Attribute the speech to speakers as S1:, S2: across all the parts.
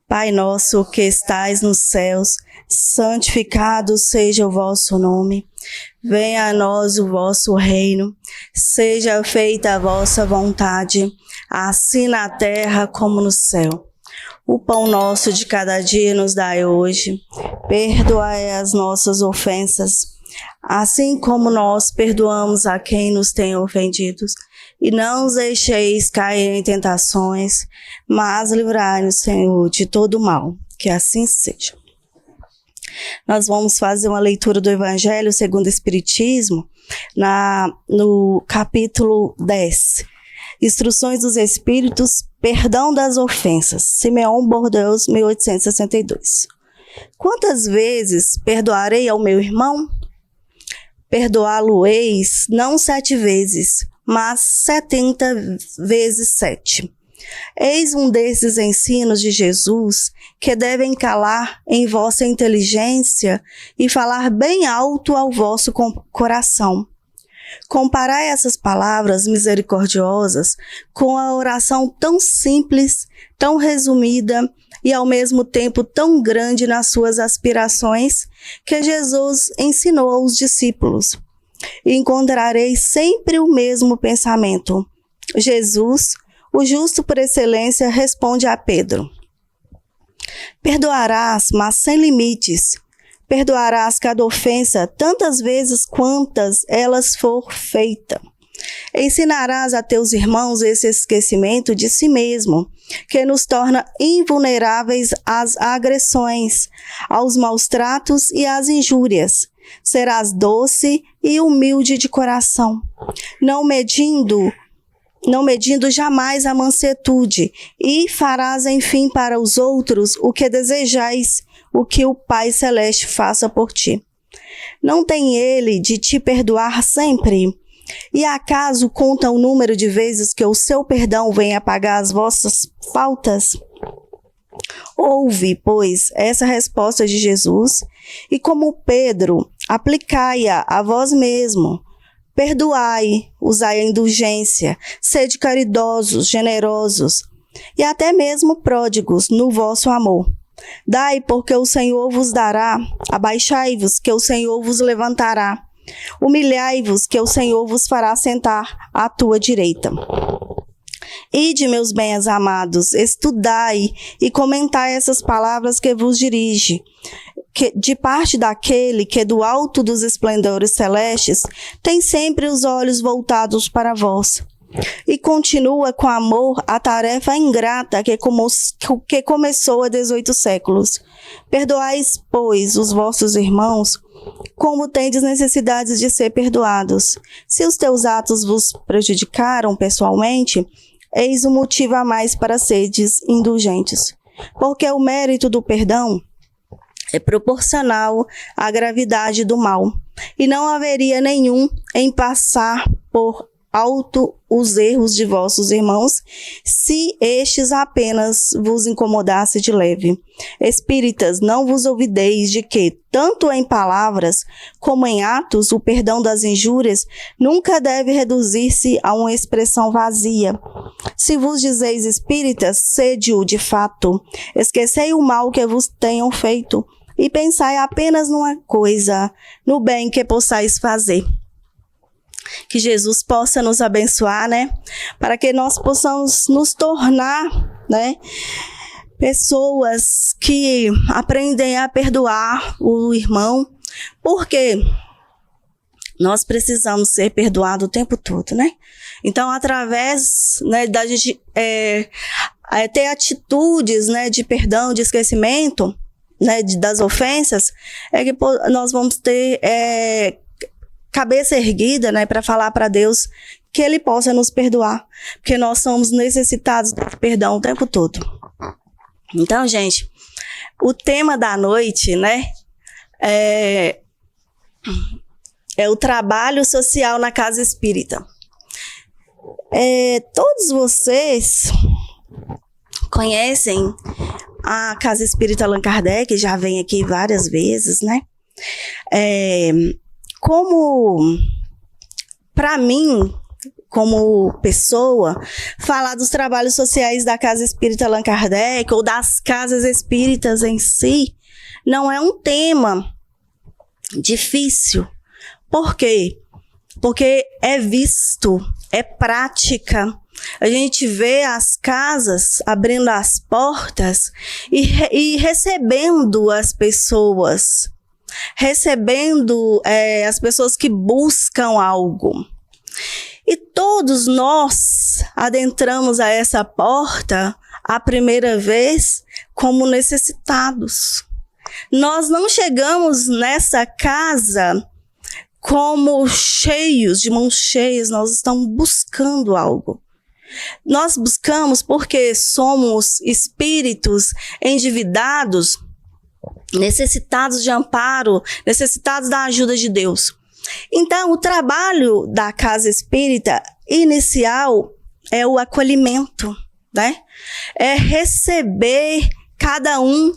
S1: Pai nosso que estais nos céus, santificado seja o vosso nome. Venha a nós o vosso reino. Seja feita a vossa vontade, assim na terra como no céu. O pão nosso de cada dia nos dai hoje. Perdoai as nossas ofensas, assim como nós perdoamos a quem nos tem ofendido. E não os deixeis cair em tentações, mas livrai-nos, Senhor, de todo mal. Que assim seja. Nós vamos fazer uma leitura do Evangelho segundo o Espiritismo, no capítulo 10. Instruções dos Espíritos, perdão das ofensas. Simeão Bordeaux, 1862. Quantas vezes perdoarei ao meu irmão? Perdoá-lo-eis não 7 vezes, mas 70 vezes 7. Eis um desses ensinos de Jesus que devem calar em vossa inteligência e falar bem alto ao vosso coração. Comparai essas palavras misericordiosas com a oração tão simples, tão resumida e ao mesmo tempo tão grande nas suas aspirações que Jesus ensinou aos discípulos. E encontrareis sempre o mesmo pensamento. Jesus, o justo por excelência, responde a Pedro: perdoarás, mas sem limites. Perdoarás cada ofensa tantas vezes quantas elas for feita. Ensinarás a teus irmãos esse esquecimento de si mesmo, que nos torna invulneráveis às agressões, aos maus tratos e às injúrias. Serás doce e humilde de coração, não medindo jamais a mansuetude, e farás, enfim, para os outros o que desejais, o que o Pai Celeste faça por ti. Não tem ele de te perdoar sempre? E acaso conta o número de vezes que o seu perdão vem apagar as vossas faltas? Ouve, pois, essa resposta de Jesus, e como Pedro, aplicai-a a vós mesmo. Perdoai, usai a indulgência, sede caridosos, generosos, e até mesmo pródigos no vosso amor. Dai, porque o Senhor vos dará. Abaixai-vos, que o Senhor vos levantará. Humilhai-vos, que o Senhor vos fará sentar à tua direita. Ide, meus bens amados, estudai e comentai essas palavras que vos dirige, de parte daquele que do alto dos esplendores celestes tem sempre os olhos voltados para vós. E continua com amor a tarefa ingrata que começou há 18 séculos. Perdoais, pois, os vossos irmãos, como tendes necessidades de ser perdoados. Se os teus atos vos prejudicaram pessoalmente, eis um motivo a mais para seres indulgentes. Porque o mérito do perdão é proporcional à gravidade do mal, e não haveria nenhum em passar por alto os erros de vossos irmãos, se estes apenas vos incomodassem de leve. Espíritas, não vos ouvideis de que, tanto em palavras como em atos, o perdão das injúrias nunca deve reduzir-se a uma expressão vazia. Se vos dizeis espíritas, sede-o de fato. Esquecei o mal que vos tenham feito, e pensai apenas numa coisa, no bem que possais fazer. Que Jesus possa nos abençoar, né? Para que nós possamos nos tornar, né, pessoas que aprendem a perdoar o irmão, porque nós precisamos ser perdoados o tempo todo, né? Então, através, né, da gente ter atitudes, né, de perdão, de esquecimento, né, das ofensas, é que nós vamos ter cabeça erguida, né, para falar para Deus que Ele possa nos perdoar, porque nós somos necessitados de perdão o tempo todo. Então, gente, o tema da noite, né, é o trabalho social na casa espírita. Todos vocês conhecem a Casa Espírita Allan Kardec, já vem aqui várias vezes, né? Como, para mim, como pessoa, falar dos trabalhos sociais da Casa Espírita Allan Kardec ou das casas espíritas em si, não é um tema difícil. Por quê? Porque é visto, é prática. A gente vê as casas abrindo as portas e recebendo as pessoas. Recebendo as pessoas que buscam algo. E todos nós adentramos a essa porta a primeira vez como necessitados. Nós não chegamos nessa casa como cheios, de mãos cheias, nós estamos buscando algo. Nós buscamos porque somos espíritos endividados, necessitados de amparo, necessitados da ajuda de Deus. Então, o trabalho da casa espírita inicial é o acolhimento, né? É receber cada um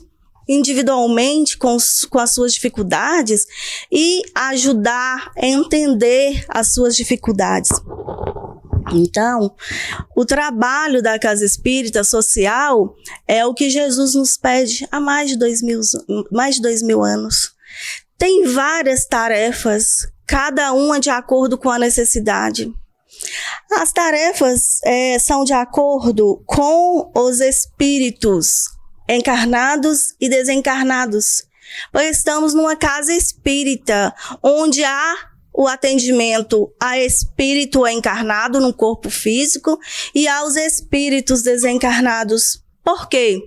S1: individualmente com as suas dificuldades e ajudar a entender as suas dificuldades. Então, o trabalho da Casa Espírita Social é o que Jesus nos pede há mais de 2000 anos. Tem várias tarefas, cada uma de acordo com a necessidade. As tarefas são de acordo com os espíritos encarnados e desencarnados. Pois estamos numa casa espírita, onde há o atendimento a espírito encarnado no corpo físico e aos espíritos desencarnados. Por quê?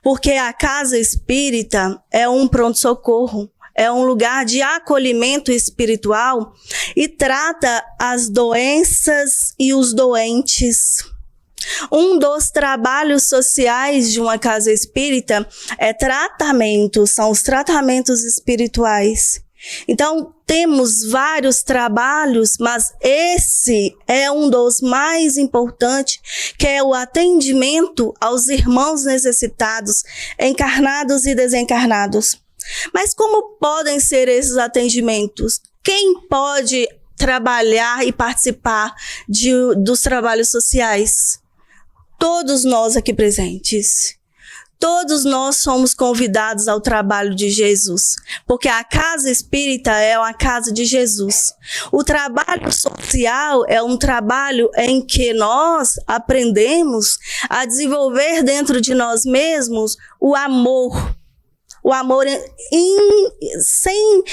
S1: Porque a casa espírita é um pronto-socorro, é um lugar de acolhimento espiritual e trata as doenças e os doentes. Um dos trabalhos sociais de uma casa espírita são os tratamentos espirituais. Então, temos vários trabalhos, mas esse é um dos mais importantes, que é o atendimento aos irmãos necessitados, encarnados e desencarnados. Mas como podem ser esses atendimentos? Quem pode trabalhar e participar dos trabalhos sociais? Todos nós aqui presentes. Todos nós somos convidados ao trabalho de Jesus, porque a casa espírita é uma casa de Jesus. O trabalho social é um trabalho em que nós aprendemos a desenvolver dentro de nós mesmos o amor sem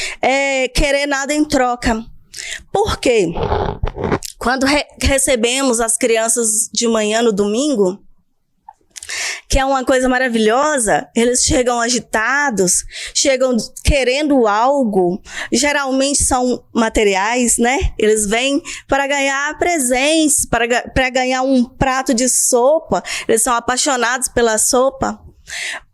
S1: querer nada em troca. Por quê? Quando recebemos as crianças de manhã no domingo, que é uma coisa maravilhosa, eles chegam agitados, chegam querendo algo, geralmente são materiais, né? Eles vêm para ganhar presentes, para ganhar um prato de sopa, eles são apaixonados pela sopa.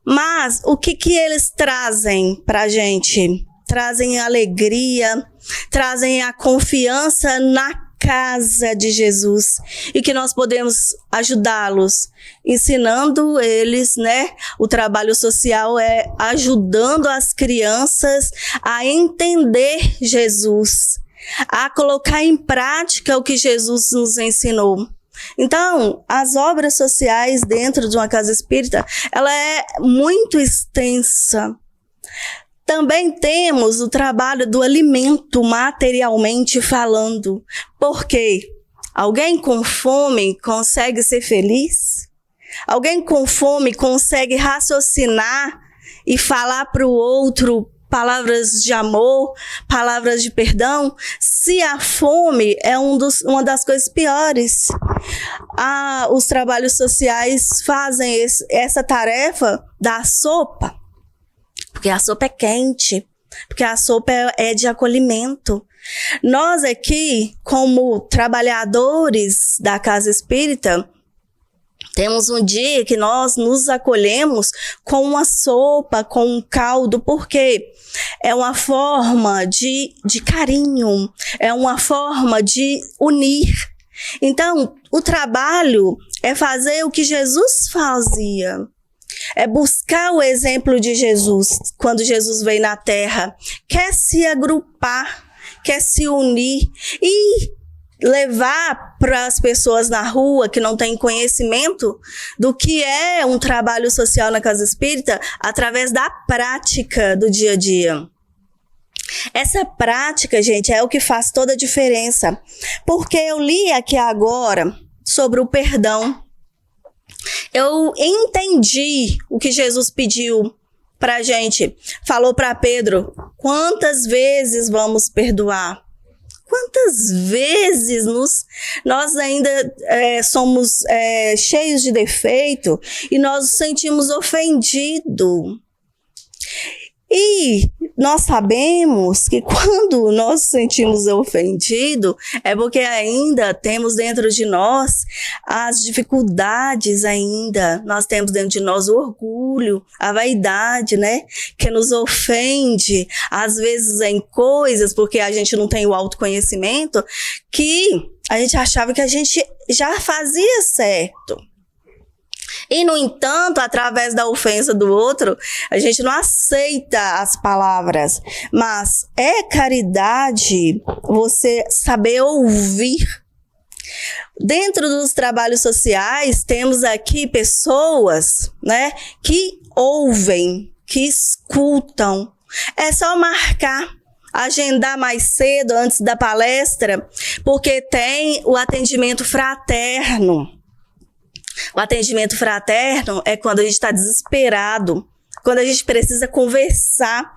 S1: Mas o que eles trazem para a gente? Trazem alegria, trazem a confiança na casa de Jesus e que nós podemos ajudá-los, ensinando eles, né? O trabalho social é ajudando as crianças a entender Jesus, a colocar em prática o que Jesus nos ensinou. Então, as obras sociais dentro de uma casa espírita, ela é muito extensa. Também temos o trabalho do alimento, materialmente falando. Por quê? Alguém com fome consegue ser feliz? Alguém com fome consegue raciocinar e falar para o outro palavras de amor, palavras de perdão? Se a fome é uma das coisas piores. Os trabalhos sociais fazem essa tarefa da sopa. Porque a sopa é quente, porque a sopa é de acolhimento. Nós aqui, como trabalhadores da casa espírita, temos um dia que nós nos acolhemos com uma sopa, com um caldo, porque é uma forma de carinho, é uma forma de unir. Então, o trabalho é fazer o que Jesus fazia. É buscar o exemplo de Jesus, quando Jesus veio na Terra. Quer se agrupar, quer se unir. E levar para as pessoas na rua que não têm conhecimento do que é um trabalho social na casa espírita através da prática do dia a dia. Essa prática, gente, é o que faz toda a diferença. Porque eu li aqui agora sobre o perdão. Eu entendi o que Jesus pediu pra gente. Falou para Pedro: quantas vezes vamos perdoar? Quantas vezes nós ainda somos cheios de defeito e nós nos sentimos ofendidos? E nós sabemos que quando nós nos sentimos ofendidos, é porque ainda temos dentro de nós as dificuldades ainda. Nós temos dentro de nós o orgulho, a vaidade, né? Que nos ofende, às vezes em coisas, porque a gente não tem o autoconhecimento, que a gente achava que a gente já fazia certo. E, no entanto, através da ofensa do outro, a gente não aceita as palavras. Mas é caridade você saber ouvir. Dentro dos trabalhos sociais, temos aqui pessoas, né, que ouvem, que escutam. É só marcar, agendar mais cedo, antes da palestra, porque tem o atendimento fraterno. O atendimento fraterno é quando a gente está desesperado, quando a gente precisa conversar.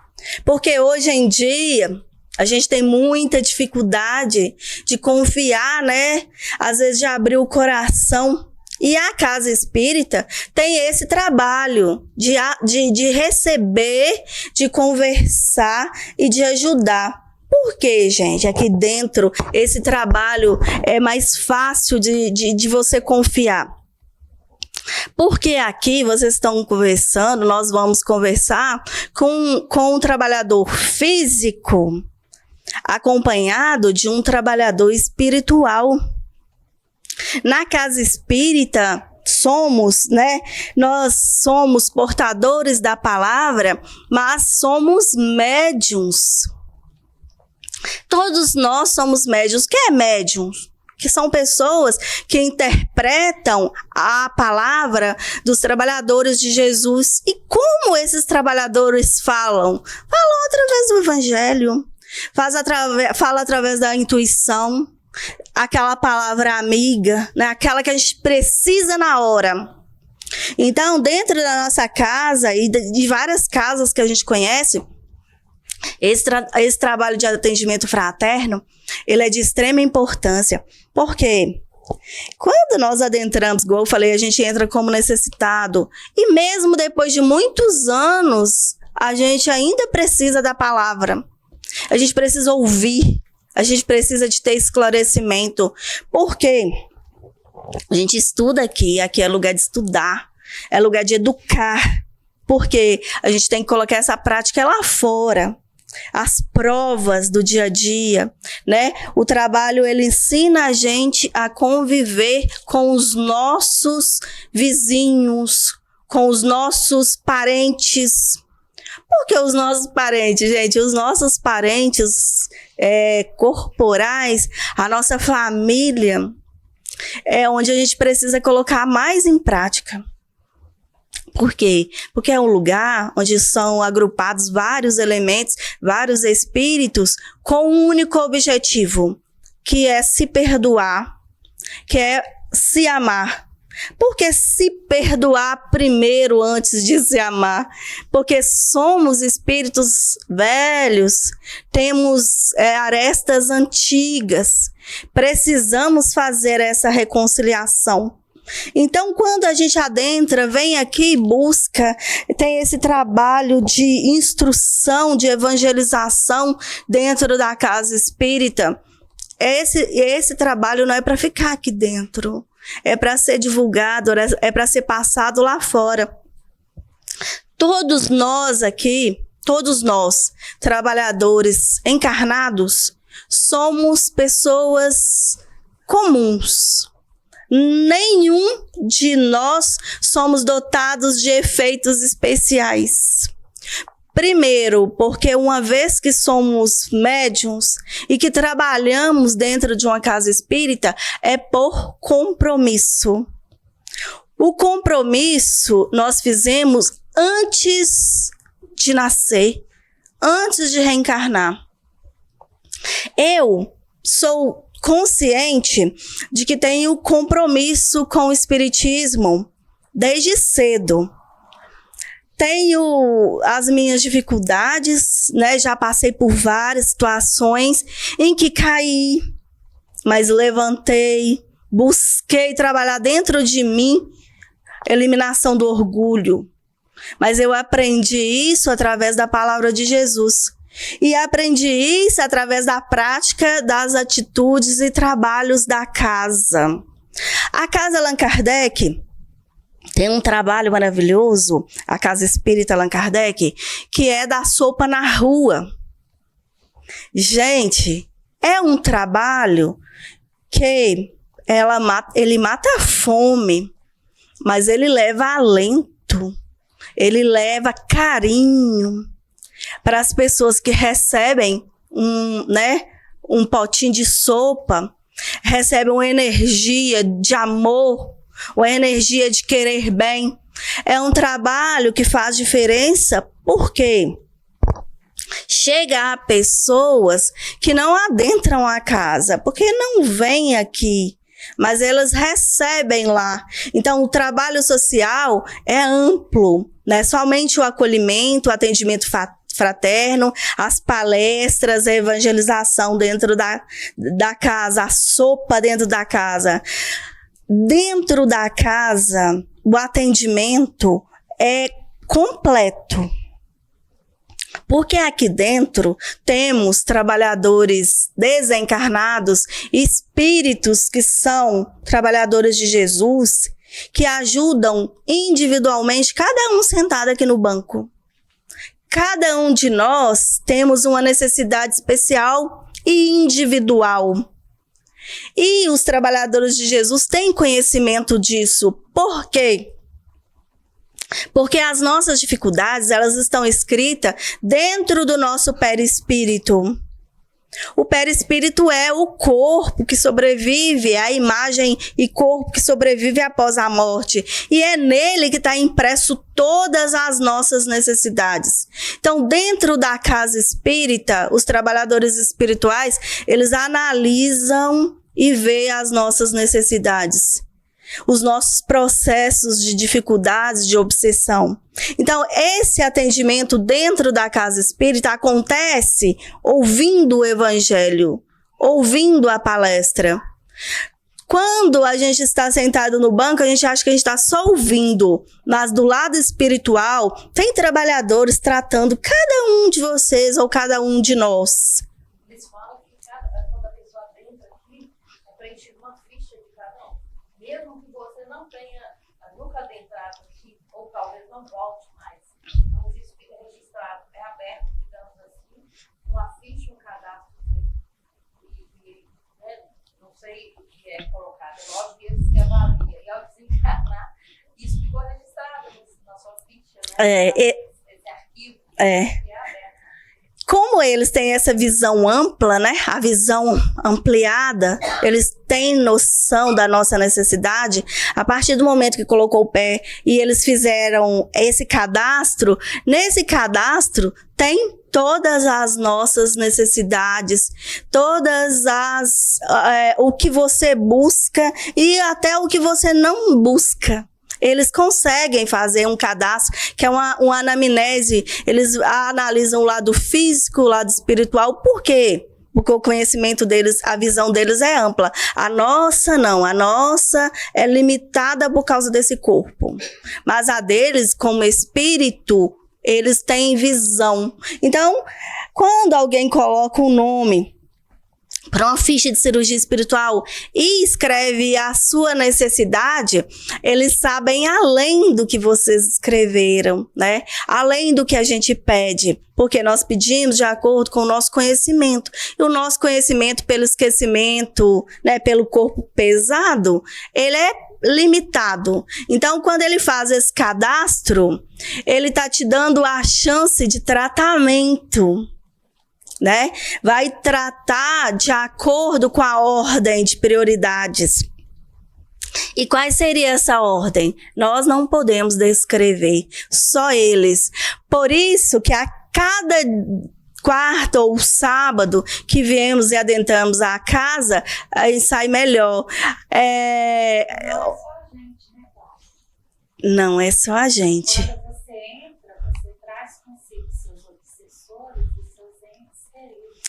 S1: Porque hoje em dia, a gente tem muita dificuldade de confiar, né? Às vezes de abrir o coração. E a casa espírita tem esse trabalho de receber, de conversar e de ajudar. Por quê, gente? Aqui dentro, esse trabalho é mais fácil de você confiar. Porque aqui vocês estão conversando, nós vamos conversar com um trabalhador físico acompanhado de um trabalhador espiritual. Na casa espírita, nós somos portadores da palavra, mas somos médiuns. Todos nós somos médiuns. O que é médiuns? Que são pessoas que interpretam a palavra dos trabalhadores de Jesus. E como esses trabalhadores falam? Falam através do evangelho, fala através da intuição, aquela palavra amiga, né? Aquela que a gente precisa na hora. Então, dentro da nossa casa e de várias casas que a gente conhece, esse trabalho de atendimento fraterno, ele é de extrema importância. Por quê? Quando nós adentramos, igual eu falei, a gente entra como necessitado. E mesmo depois de muitos anos, a gente ainda precisa da palavra. A gente precisa ouvir. A gente precisa de ter esclarecimento. Por quê? A gente estuda aqui é lugar de estudar. É lugar de educar. Porque a gente tem que colocar essa prática lá fora. As provas do dia a dia, né? O trabalho, ele ensina a gente a conviver com os nossos vizinhos, com os nossos parentes. Por que os nossos parentes, gente? Os nossos parentes corporais, a nossa família, é onde a gente precisa colocar mais em prática. Por quê? Porque é um lugar onde são agrupados vários elementos, vários espíritos, com um único objetivo, que é se perdoar, que é se amar. Por que se perdoar primeiro antes de se amar? Porque somos espíritos velhos, temos arestas antigas, precisamos fazer essa reconciliação. Então, quando a gente adentra, vem aqui e busca, tem esse trabalho de instrução, de evangelização dentro da casa espírita. Esse trabalho não é para ficar aqui dentro, é para ser divulgado, é para ser passado lá fora. Todos nós aqui, todos nós, trabalhadores encarnados, somos pessoas comuns. Nenhum de nós somos dotados de efeitos especiais. Primeiro, porque uma vez que somos médiuns e que trabalhamos dentro de uma casa espírita, é por compromisso. O compromisso nós fizemos antes de nascer, antes de reencarnar. Eu sou consciente de que tenho compromisso com o espiritismo desde cedo. Tenho as minhas dificuldades, né? Já passei por várias situações em que caí, mas levantei, busquei trabalhar dentro de mim, eliminação do orgulho. Mas eu aprendi isso através da palavra de Jesus. E aprendi isso através da prática das atitudes e trabalhos da casa. A Casa Allan Kardec tem um trabalho maravilhoso, a Casa Espírita Allan Kardec, que é da sopa na rua. Gente, é um trabalho que ele mata a fome, mas ele leva alento, ele leva carinho para as pessoas que recebem um potinho de sopa, recebem uma energia de amor, uma energia de querer bem. É um trabalho que faz diferença porque chega a pessoas que não adentram a casa, porque não vêm aqui, mas elas recebem lá. Então, o trabalho social é amplo, não é somente o acolhimento, o atendimento fraterno, as palestras, a evangelização dentro da casa, a sopa dentro da casa. Dentro da casa, o atendimento é completo. Porque aqui dentro temos trabalhadores desencarnados, espíritos que são trabalhadores de Jesus, que ajudam individualmente, cada um sentado aqui no banco. Cada um de nós temos uma necessidade especial e individual. E os trabalhadores de Jesus têm conhecimento disso. Por quê? Porque as nossas dificuldades, elas estão escritas dentro do nosso perispírito. O perispírito é o corpo que sobrevive, a imagem e corpo que sobrevive após a morte. E é nele que está impresso todas as nossas necessidades. Então, dentro da casa espírita, os trabalhadores espirituais, eles analisam e veem as nossas necessidades, os nossos processos de dificuldades, de obsessão. Então, esse atendimento dentro da casa espírita acontece ouvindo o evangelho, ouvindo a palestra. Quando a gente está sentado no banco, a gente acha que a gente está só ouvindo, mas do lado espiritual, tem trabalhadores tratando cada um de vocês ou cada um de nós.
S2: Eles falam que quando a pessoa entra aqui, é preenchido uma ficha de cada um. Mesmo que você não tenha nunca adentrado aqui, ou talvez não volte mais, mas isso fica registrado, é aberto, digamos assim, uma ficha, um cadastro, não sei o que é colocado, é lógico que eles que avaliam, e ao desencarnar, isso ficou registrado na sua ficha, né? Esse arquivo é aberto.
S1: Como eles têm essa visão ampla, né? A visão ampliada, eles têm noção da nossa necessidade. A partir do momento que colocou o pé e eles fizeram esse cadastro, nesse cadastro tem todas as nossas necessidades, o que você busca e até o que você não busca. Eles conseguem fazer um cadastro, que é uma anamnese. Eles analisam o lado físico, o lado espiritual. Por quê? Porque o conhecimento deles, a visão deles é ampla. A nossa não, a nossa é limitada por causa desse corpo. Mas a deles, como espírito, eles têm visão. Então, quando alguém coloca um nome para uma ficha de cirurgia espiritual e escreve a sua necessidade, eles sabem além do que vocês escreveram, né? Além do que a gente pede, porque nós pedimos de acordo com o nosso conhecimento. E o nosso conhecimento pelo esquecimento, né, pelo corpo pesado, ele é limitado. Então, quando ele faz esse cadastro, ele está te dando a chance de tratamento, né? Vai tratar de acordo com a ordem de prioridades. E qual seria essa ordem? Nós não podemos descrever, só eles. Por isso que a cada quarta ou sábado que viemos e adentramos a casa, aí sai melhor. Não é só a gente.
S2: Quando você entra, você traz consigo seus obsessores e seus entes queridos.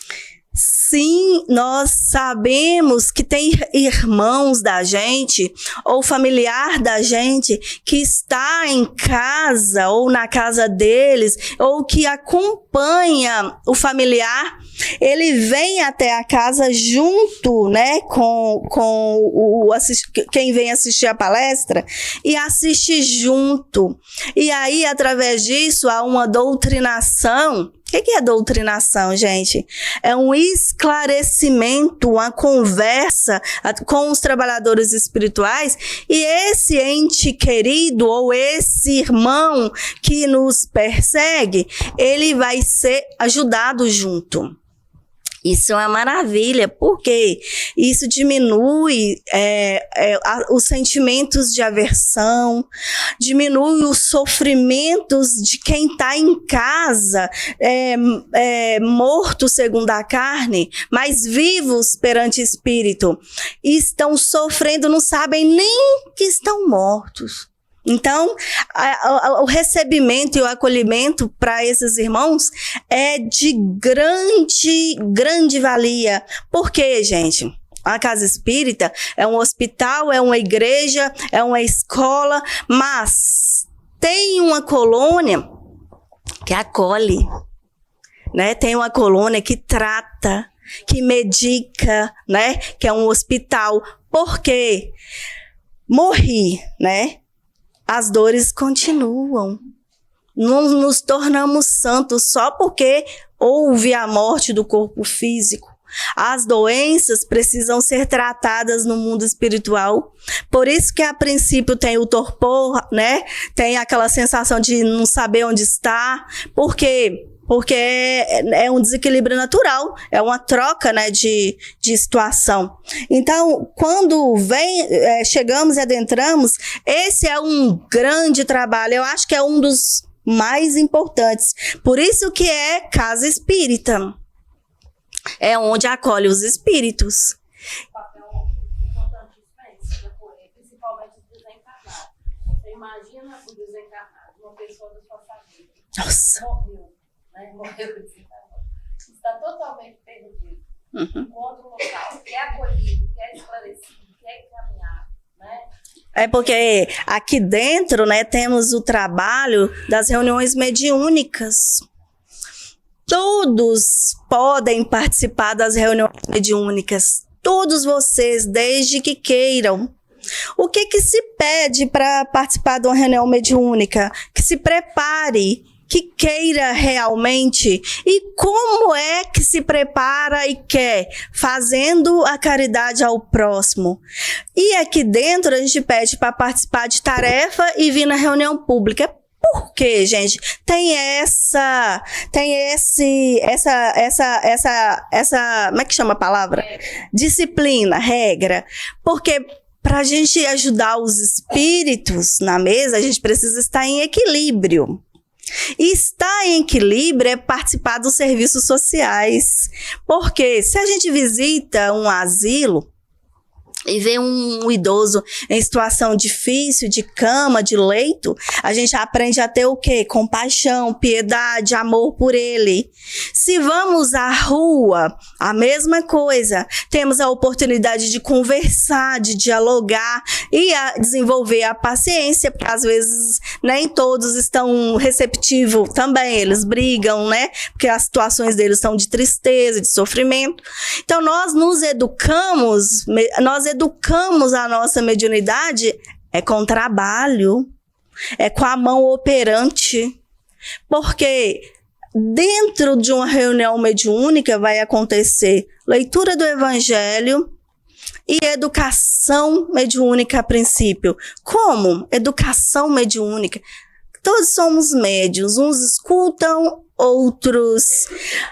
S1: Sim, nós sabemos que tem irmãos da gente ou familiar da gente que está em casa ou na casa deles ou que acompanha o familiar. Ele vem até a casa junto, né, com quem vem assistir a palestra e assiste junto. E aí, através disso, há uma doutrinação. O que é doutrinação, gente? É um esclarecimento, uma conversa com os trabalhadores espirituais, e esse ente querido ou esse irmão que nos persegue, ele vai ser ajudado junto. Isso é uma maravilha, porque isso diminui os sentimentos de aversão, diminui os sofrimentos de quem está em casa, morto segundo a carne, mas vivos perante espírito. E estão sofrendo, não sabem nem que estão mortos. Então, o recebimento e o acolhimento para esses irmãos é de grande valia. Por quê, gente? A casa espírita é um hospital, é uma igreja, é uma escola, mas tem uma colônia que acolhe, né? Tem uma colônia que trata, que medica, né? Que é um hospital. Por quê? Morri, né? As dores continuam. Não nos tornamos santos só porque houve a morte do corpo físico. As doenças precisam ser tratadas no mundo espiritual. Por isso que a princípio tem o torpor, né? Tem aquela sensação de não saber onde está. Por quê? Porque é um desequilíbrio natural, é uma troca, né, de situação. Então, quando chegamos e adentramos, esse é um grande trabalho, eu acho que é um dos mais importantes. Por isso que é casa espírita, é onde acolhe os espíritos.
S2: O papel importantíssimo é esse, principalmente os desencarnados. Você imagina o desencarnado, uma pessoa da sua família.
S1: Nossa.
S2: Morreu desencarnado. Está totalmente perdido. Encontra um local que é acolhido, que é esclarecido, que é encaminhado, né?
S1: É porque aqui dentro, né, temos o trabalho das reuniões mediúnicas. Todos podem participar das reuniões mediúnicas. Todos vocês, desde que queiram. O que se pede para participar de uma reunião mediúnica? Que se prepare, que queira realmente. E como é que se prepara e quer? Fazendo a caridade ao próximo. E aqui dentro a gente pede para participar de tarefa e vir na reunião pública. Por quê, gente? Tem essa, como é que chama a palavra? Disciplina, regra. Porque para a gente ajudar os espíritos na mesa, a gente precisa estar em equilíbrio. E estar em equilíbrio é participar dos serviços sociais. Porque se a gente visita um asilo e vê um idoso em situação difícil, de cama, de leito, a gente aprende a ter o quê? Compaixão, piedade, amor por ele. Se vamos à rua, a mesma coisa. Temos a oportunidade de conversar, de dialogar e desenvolver a paciência, porque às vezes nem todos estão receptivos também, eles brigam, né? Porque as situações deles são de tristeza, de sofrimento. Então nós educamos a nossa mediunidade com trabalho, com a mão operante, porque dentro de uma reunião mediúnica vai acontecer leitura do Evangelho, e educação mediúnica a princípio. Como? Educação mediúnica. Todos somos médiuns, uns escutam, outros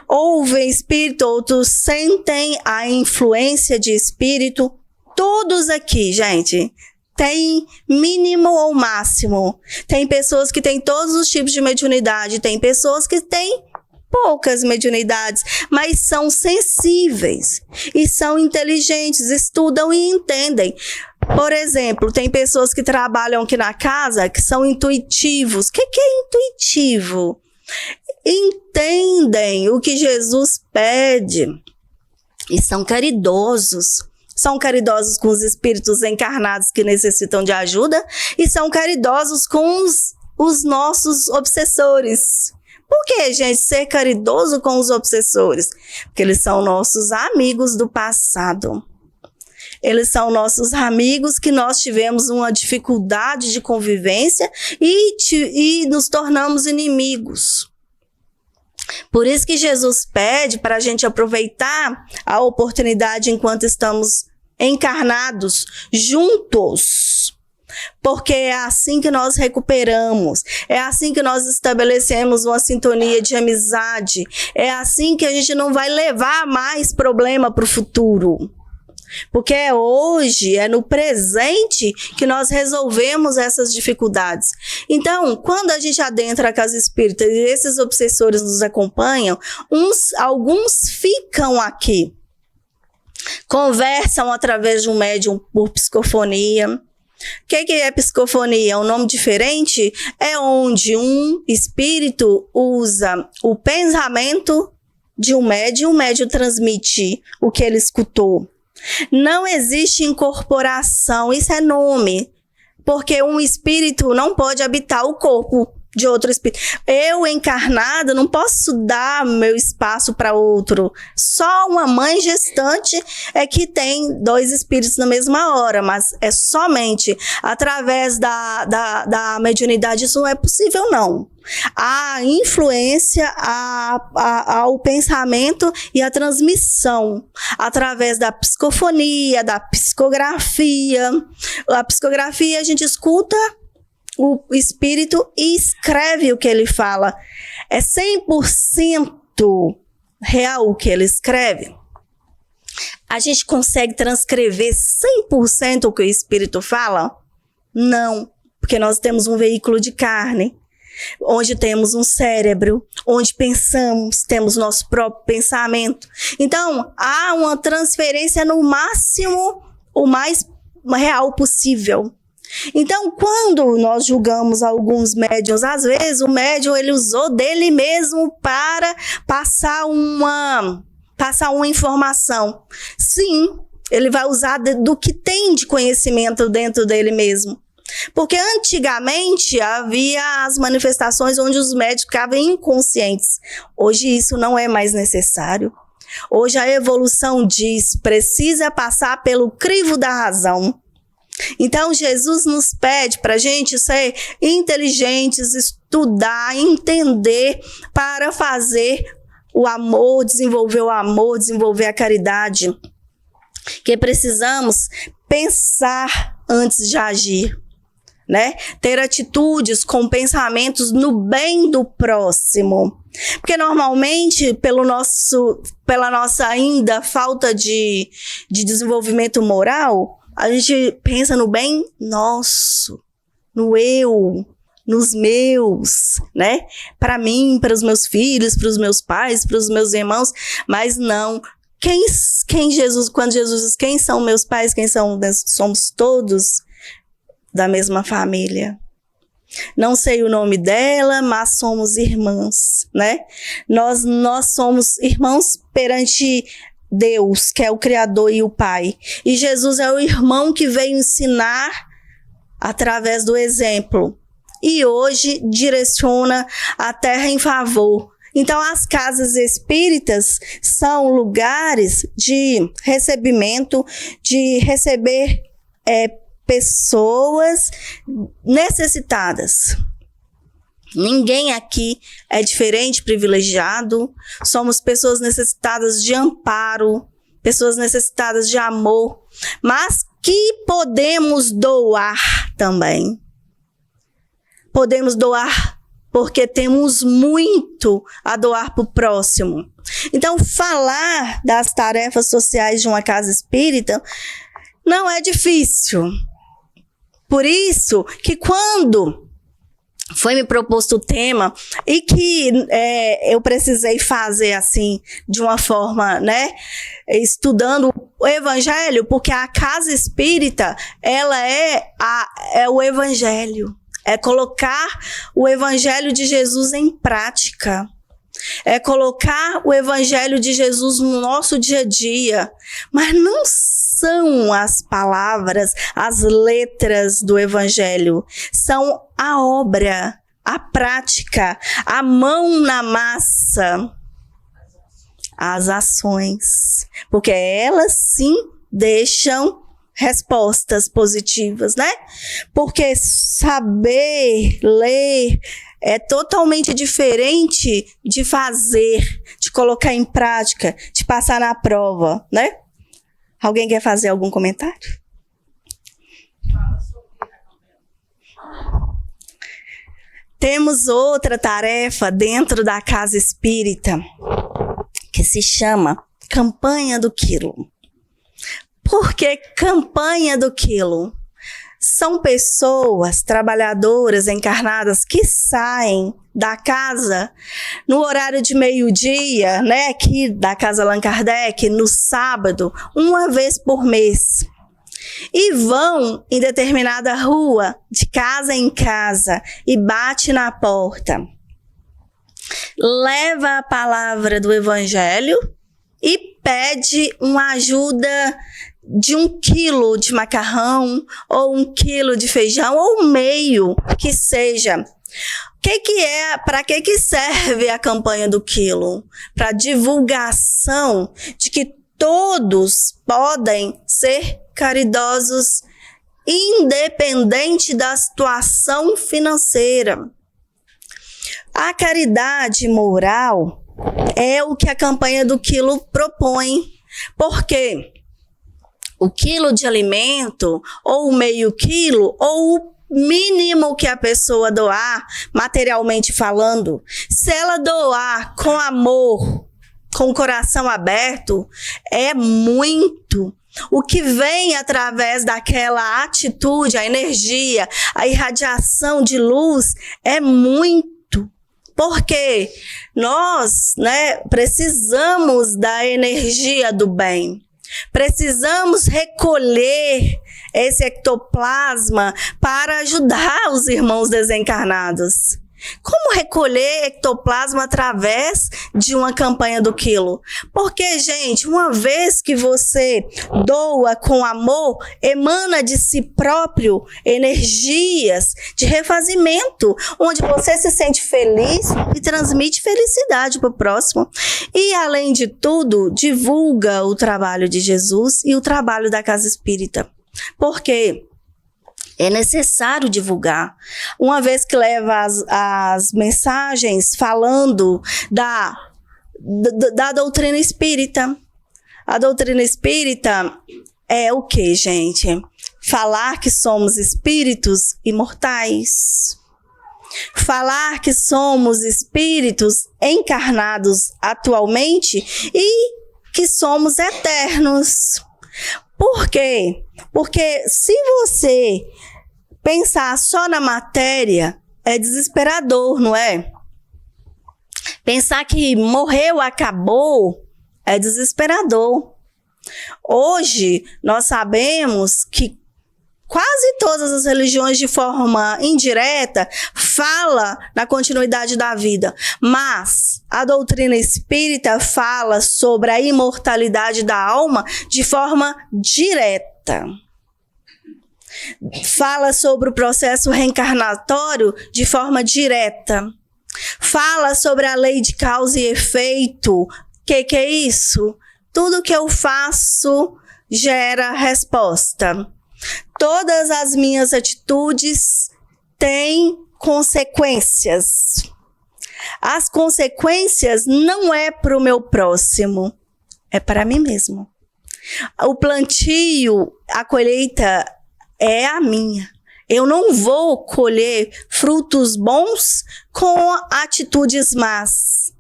S1: ouvem espírito, outros sentem a influência de espírito. Todos aqui, gente, tem mínimo ou máximo. Tem pessoas que têm todos os tipos de mediunidade, tem pessoas que têm poucas mediunidades, mas são sensíveis e são inteligentes, estudam e entendem. Por exemplo, tem pessoas que trabalham aqui na casa que são intuitivos. O que é intuitivo? Entendem o que Jesus pede e são caridosos. São caridosos com os espíritos encarnados que necessitam de ajuda e são caridosos com os nossos obsessores. Por que, gente, ser caridoso com os obsessores? Porque eles são nossos amigos do passado. Eles são nossos amigos que nós tivemos uma dificuldade de convivência e nos tornamos inimigos. Por isso que Jesus pede para a gente aproveitar a oportunidade enquanto estamos encarnados juntos. Porque é assim que nós recuperamos, é assim que nós estabelecemos uma sintonia de amizade, é assim que a gente não vai levar mais problema para o futuro. Porque é hoje, é no presente que nós resolvemos essas dificuldades. Então, quando a gente adentra a casa espírita e esses obsessores nos acompanham, alguns ficam aqui, conversam através de um médium por psicofonia. O que é psicofonia? Um nome diferente é onde um espírito usa o pensamento de um médium, o médium transmite o que ele escutou. Não existe incorporação, isso é nome, porque um espírito não pode habitar o corpo de outro espírito. Eu, encarnada, não posso dar meu espaço para outro. Só uma mãe gestante é que tem 2 espíritos na mesma hora, mas é somente através da mediunidade. Isso não é possível, não. A influência ao pensamento e a transmissão através da psicofonia, da psicografia. A psicografia a gente escuta o espírito e escreve o que ele fala. É 100% real o que ele escreve? A gente consegue transcrever 100% o que o espírito fala? Não, porque nós temos um veículo de carne, onde temos um cérebro, onde pensamos, temos nosso próprio pensamento. Então, há uma transferência no máximo, o mais real possível. Então, quando nós julgamos alguns médiuns, às vezes o médium ele usou dele mesmo para passar uma informação. Sim, ele vai usar do que tem de conhecimento dentro dele mesmo. Porque antigamente havia as manifestações onde os médicos ficavam inconscientes. Hoje isso não é mais necessário. Hoje a evolução diz, precisa passar pelo crivo da razão. Então Jesus nos pede para a gente ser inteligentes, estudar, entender, para fazer o amor, desenvolver a caridade. Que precisamos pensar antes de agir, né? Ter atitudes com pensamentos no bem do próximo. Porque normalmente, pela nossa ainda falta de desenvolvimento moral, a gente pensa no bem nosso, no eu, nos meus, né? Para mim, para os meus filhos, para os meus pais, para os meus irmãos, mas não. Quando Jesus diz, quem são meus pais, somos todos da mesma família. Não sei o nome dela, mas somos irmãs, né? Nós somos irmãos perante Deus, que é o Criador e o Pai. E Jesus é o irmão que veio ensinar através do exemplo. E hoje direciona a terra em favor. Então, as casas espíritas são lugares de recebimento, de receber pessoas necessitadas. Ninguém aqui é diferente, privilegiado. Somos pessoas necessitadas de amparo, pessoas necessitadas de amor, mas que podemos doar também. Podemos doar porque temos muito a doar para o próximo. Então, falar das tarefas sociais de uma casa espírita não é difícil. Por isso que quando foi me proposto o tema e que eu precisei fazer assim, de uma forma, né, estudando o evangelho, porque a casa espírita, ela é o evangelho. É colocar o evangelho de Jesus em prática. É colocar o evangelho de Jesus no nosso dia a dia. Mas não são as palavras, as letras do evangelho. São a obra, a prática, a mão na massa, as ações. Porque elas sim deixam respostas positivas, né? Porque saber ler é totalmente diferente de fazer, de colocar em prática, de passar na prova, né? Alguém quer fazer algum comentário? Temos outra tarefa dentro da casa espírita que se chama Campanha do Quilo. Por que campanha do quilo? São pessoas, trabalhadoras, encarnadas, que saem da casa no horário de meio-dia, né, aqui da Casa Allan Kardec, no sábado, uma vez por mês. E vão em determinada rua, de casa em casa, e bate na porta. Leva a palavra do Evangelho e pede uma ajuda de 1 quilo de macarrão, ou 1 quilo de feijão, ou meio que seja. Para que serve a campanha do quilo? Para divulgação de que todos podem ser caridosos, independente da situação financeira. A caridade moral é o que a campanha do quilo propõe. Por quê? O quilo de alimento, ou o meio quilo, ou o mínimo que a pessoa doar, materialmente falando, se ela doar com amor, com o coração aberto, é muito. O que vem através daquela atitude, a energia, a irradiação de luz, é muito. Porque nós, né, precisamos da energia do bem. Precisamos recolher esse ectoplasma para ajudar os irmãos desencarnados. Como recolher ectoplasma através de uma campanha do quilo? Porque, gente, uma vez que você doa com amor, emana de si próprio energias de refazimento, onde você se sente feliz e transmite felicidade para o próximo. E, além de tudo, divulga o trabalho de Jesus e o trabalho da Casa Espírita. Por quê? É necessário divulgar. Uma vez que leva as mensagens falando da doutrina espírita. A doutrina espírita é o quê, gente? Falar que somos espíritos imortais. Falar que somos espíritos encarnados atualmente e que somos eternos. Por quê? Porque se você pensar só na matéria, é desesperador, não é? Pensar que morreu, acabou, é desesperador. Hoje, nós sabemos que quase todas as religiões, de forma indireta, fala na continuidade da vida. Mas a doutrina espírita fala sobre a imortalidade da alma de forma direta. Fala sobre o processo reencarnatório de forma direta. Fala sobre a lei de causa e efeito. Que é isso? Tudo que eu faço gera resposta. Todas as minhas atitudes têm consequências. As consequências não é para o meu próximo, é para mim mesmo. O plantio, a colheita é a minha. Eu não vou colher frutos bons com atitudes más.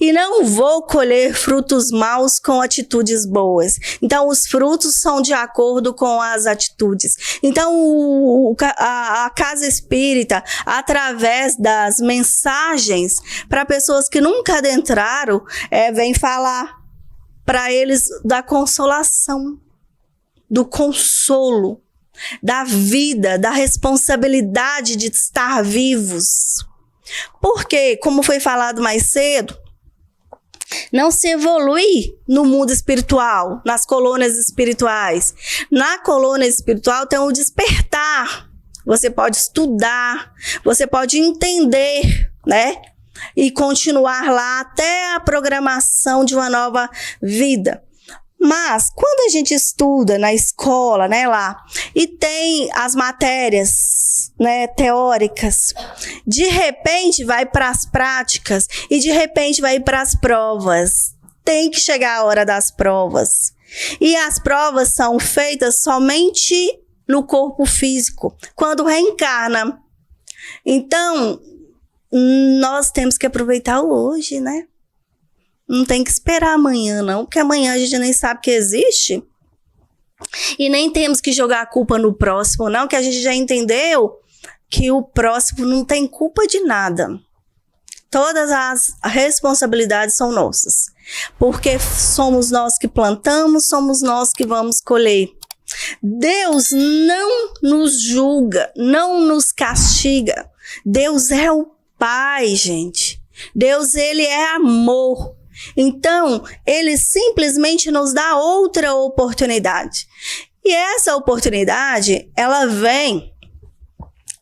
S1: E não vou colher frutos maus com atitudes boas. Então, os frutos são de acordo com as atitudes. Então, a Casa Espírita, através das mensagens para pessoas que nunca adentraram, vem falar para eles da consolação, do consolo, da vida, da responsabilidade de estar vivos. Porque, como foi falado mais cedo, não se evolui no mundo espiritual, nas colônias espirituais. Na colônia espiritual tem um despertar. Você pode estudar, você pode entender, né? E continuar lá até a programação de uma nova vida. Mas, quando a gente estuda na escola, né, lá, e tem as matérias, né, teóricas, de repente vai para as práticas e de repente vai para as provas. Tem que chegar a hora das provas. E as provas são feitas somente no corpo físico, quando reencarna. Então, nós temos que aproveitar o hoje, né? Não tem que esperar amanhã, não, porque amanhã a gente nem sabe que existe. E nem temos que jogar a culpa no próximo, não, que a gente já entendeu que o próximo não tem culpa de nada. Todas as responsabilidades são nossas. Porque somos nós que plantamos, somos nós que vamos colher. Deus não nos julga, não nos castiga. Deus é o Pai, gente. Deus, ele é amor. Então, ele simplesmente nos dá outra oportunidade. E essa oportunidade, ela vem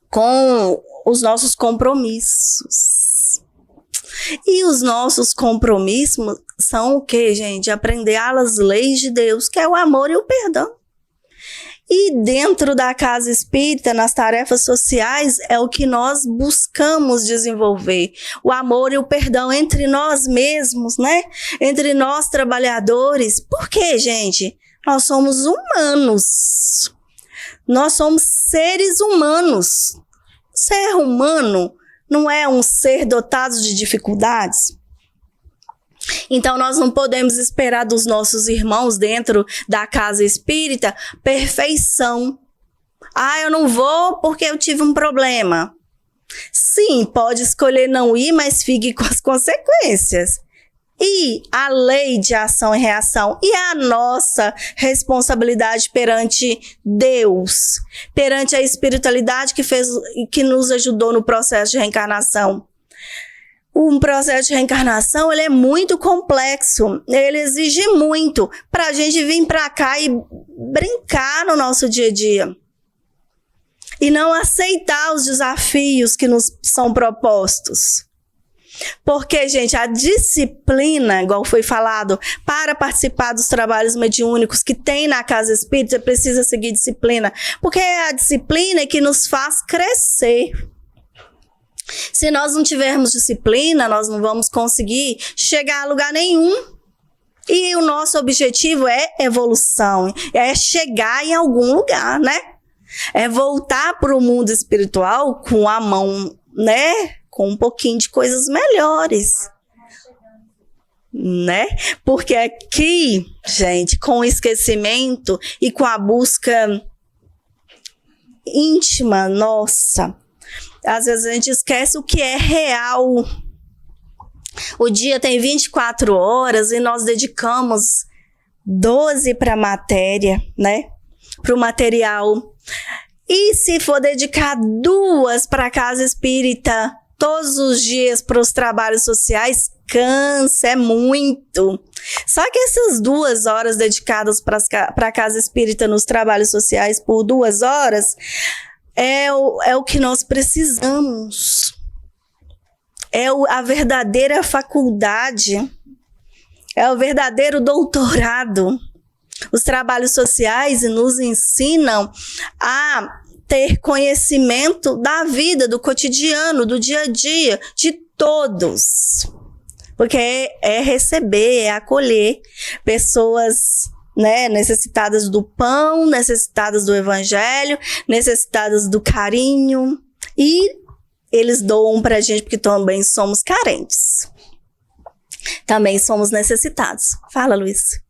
S1: com os nossos compromissos. E os nossos compromissos são o quê, gente? Aprender as leis de Deus, que é o amor e o perdão. E dentro da Casa Espírita, nas tarefas sociais, é o que nós buscamos desenvolver. O amor e o perdão entre nós mesmos, né? Entre nós trabalhadores. Por quê, gente? Nós somos humanos. Nós somos seres humanos. Ser humano não é um ser dotado de dificuldades? Então, nós não podemos esperar dos nossos irmãos dentro da Casa Espírita perfeição. Ah, eu não vou porque eu tive um problema. Sim, pode escolher não ir, mas fique com as consequências. E a lei de ação e reação e a nossa responsabilidade perante Deus, perante a espiritualidade que nos ajudou no processo de reencarnação. Um processo de reencarnação, ele é muito complexo, ele exige muito para a gente vir para cá e brincar no nosso dia a dia. E não aceitar os desafios que nos são propostos. Porque, gente, a disciplina, igual foi falado, para participar dos trabalhos mediúnicos que tem na Casa Espírita, precisa seguir disciplina. Porque é a disciplina que nos faz crescer. Se nós não tivermos disciplina, nós não vamos conseguir chegar a lugar nenhum. E o nosso objetivo é evolução, é chegar em algum lugar, né? É voltar para o mundo espiritual com a mão, né? Com um pouquinho de coisas melhores, né? Porque aqui, gente, com o esquecimento e com a busca íntima nossa, às vezes a gente esquece o que é real. O dia tem 24 horas e nós dedicamos 12 para a matéria, né? Para o material. E se for dedicar 2 para a Casa Espírita todos os dias para os trabalhos sociais, cansa, é muito. Só que essas 2 horas dedicadas para a Casa Espírita nos trabalhos sociais por 2 horas... É o que nós precisamos. É a verdadeira faculdade. É o verdadeiro doutorado. Os trabalhos sociais nos ensinam a ter conhecimento da vida, do cotidiano, do dia a dia, de todos. Porque é receber, é acolher pessoas, né, necessitadas do pão, necessitadas do evangelho, necessitadas do carinho, e eles doam pra gente porque também somos carentes. Também somos necessitados. Fala, Luiz.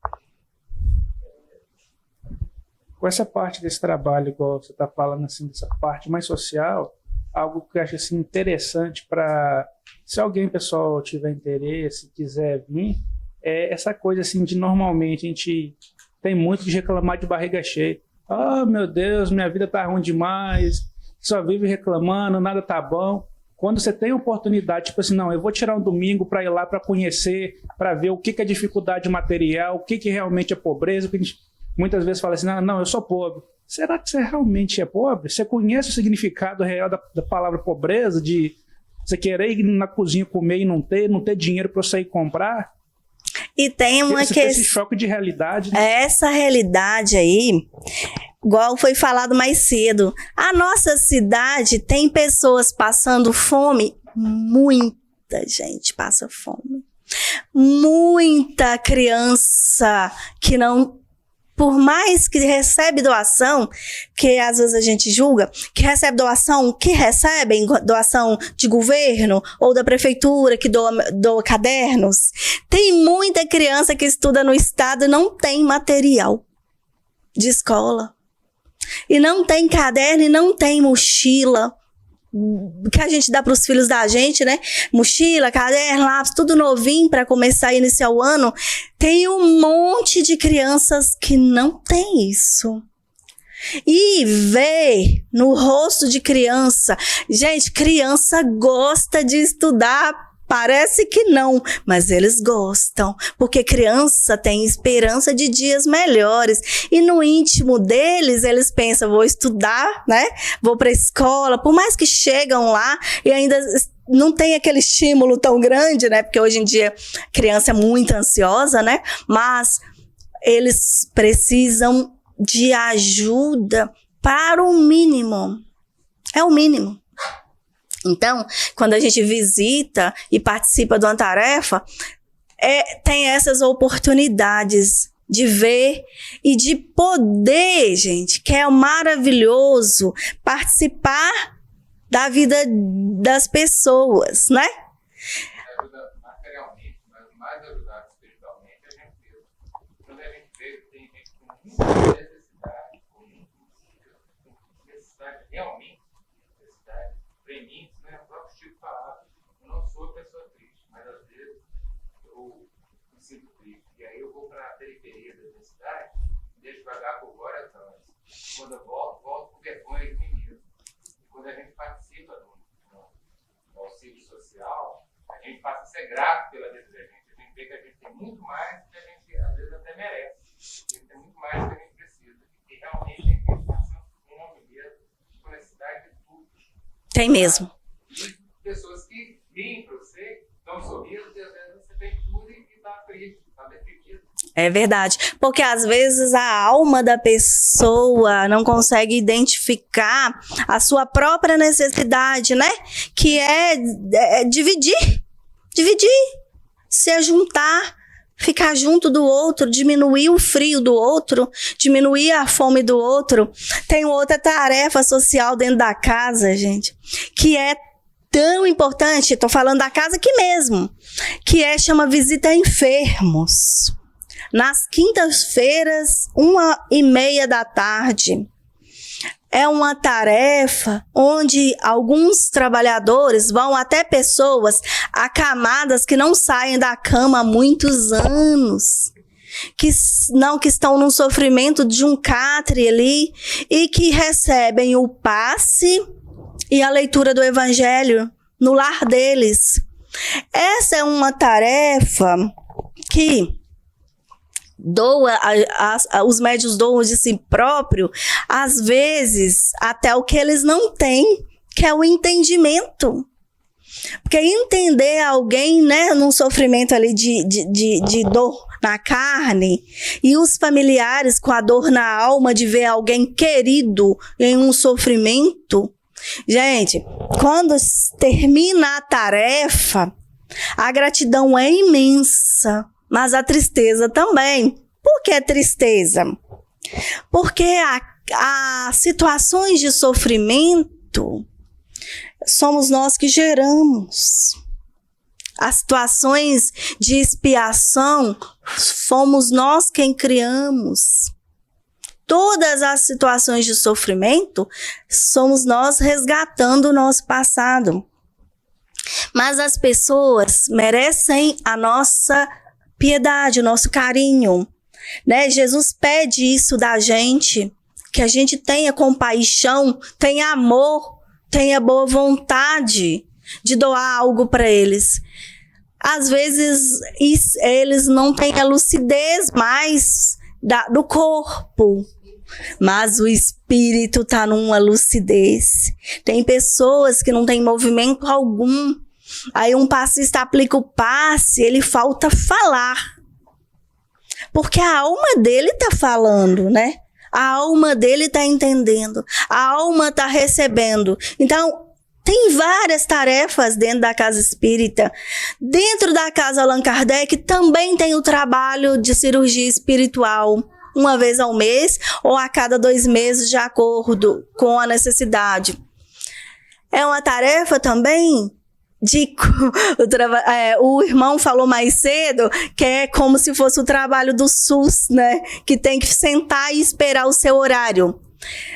S3: Com essa parte desse trabalho, igual você está falando, assim, dessa parte mais social, algo que eu acho assim, interessante para, se alguém, pessoal, tiver interesse, quiser vir, é essa coisa assim de normalmente a gente tem muito de reclamar de barriga cheia. Ah, meu Deus, minha vida tá ruim demais, só vive reclamando, nada tá bom. Quando você tem oportunidade, tipo assim, não, eu vou tirar um domingo para ir lá para conhecer, para ver o que é dificuldade material, o que realmente é pobreza, o que a gente muitas vezes fala assim, não, eu sou pobre. Será que você realmente é pobre? Você conhece o significado real da palavra pobreza, de você querer ir na cozinha comer e não ter dinheiro para você ir comprar?
S1: E tem uma
S3: esse choque de realidade, né?
S1: Essa realidade aí, igual foi falado mais cedo, a nossa cidade tem pessoas passando fome, muita gente passa fome. Muita criança que não, por mais que recebe doação, que às vezes a gente julga, que recebe doação, que recebem doação de governo ou da prefeitura, que doa cadernos, tem muita criança que estuda no estado e não tem material de escola. E não tem caderno e não tem mochila, que a gente dá para os filhos da gente, né? Mochila, caderno, lápis, tudo novinho para começar a iniciar o ano. Tem um monte de crianças que não tem isso. E ver no rosto de criança, gente, criança gosta de estudar. Parece que não, mas eles gostam, porque criança tem esperança de dias melhores. E no íntimo deles, eles pensam, vou estudar, né? Vou para a escola, por mais que chegam lá e ainda não tem aquele estímulo tão grande, né? Porque hoje em dia a criança é muito ansiosa, né? Mas eles precisam de ajuda para o mínimo. É o mínimo. Então, quando a gente visita e participa de uma tarefa, tem essas oportunidades de ver e de poder, gente, que é maravilhoso, participar da vida das pessoas, né?
S4: Ajuda materialmente, mas mais ajudar espiritualmente a gente vê. Quando a gente vê que tem gente com muita necessidade, realmente necessidade, premissa, né? O próprio Chico falava, eu não sou pessoa triste, mas às vezes eu me sinto triste. E aí eu vou para a periferia da minha cidade, deixo vagar por várias anos. Quando eu volto com vergonha de mim mesmo. E quando a gente participa do auxílio social, a gente passa a ser grato pela vida da gente. A gente vê que a gente tem muito mais do que a gente às vezes até merece. A gente tem muito mais do que a gente precisa. E realmente a gente passando fome mesmo, com necessidade de tudo.
S1: Tem mesmo.
S4: E pessoas que riem para você, dão sorriso, e às vezes você tem tudo e está triste, está deprimido.
S1: É verdade, porque às vezes a alma da pessoa não consegue identificar a sua própria necessidade, né? Que é dividir, se juntar, ficar junto do outro, diminuir o frio do outro, diminuir a fome do outro. Tem outra tarefa social dentro da casa, gente, que é tão importante, estou falando da casa aqui mesmo, que chama visita a enfermos. Nas quintas-feiras, 1h30 da tarde. É uma tarefa onde alguns trabalhadores vão até pessoas acamadas que não saem da cama há muitos anos, que estão num sofrimento de um catre ali e que recebem o passe e a leitura do evangelho no lar deles. Essa é uma tarefa que os médios doam de si próprio, às vezes até o que eles não têm, que é o entendimento. Porque entender alguém, né, num sofrimento ali de dor na carne, e os familiares com a dor na alma de ver alguém querido em um sofrimento. Gente, quando termina a tarefa, a gratidão é imensa. Mas a tristeza também, Por que tristeza? Porque as situações de sofrimento somos nós que geramos. As situações de expiação fomos nós quem criamos. Todas as situações de sofrimento somos nós resgatando o nosso passado. Mas as pessoas merecem a nossa piedade, o nosso carinho, né? Jesus pede isso da gente, que a gente tenha compaixão, tenha amor, tenha boa vontade de doar algo para eles. Às vezes eles não têm a lucidez mais do corpo, mas o espírito está numa lucidez. Tem pessoas que não têm movimento algum. Aí um passista aplica o passe, ele falta falar. Porque a alma dele está falando, né? A alma dele está entendendo. A alma está recebendo. Então, tem várias tarefas dentro da casa espírita. Dentro da casa Allan Kardec também tem o trabalho de cirurgia espiritual. Uma vez ao mês ou a cada 2 meses, de acordo com a necessidade. É uma tarefa também o irmão falou mais cedo que é como se fosse o trabalho do SUS, né? Que tem que sentar e esperar o seu horário.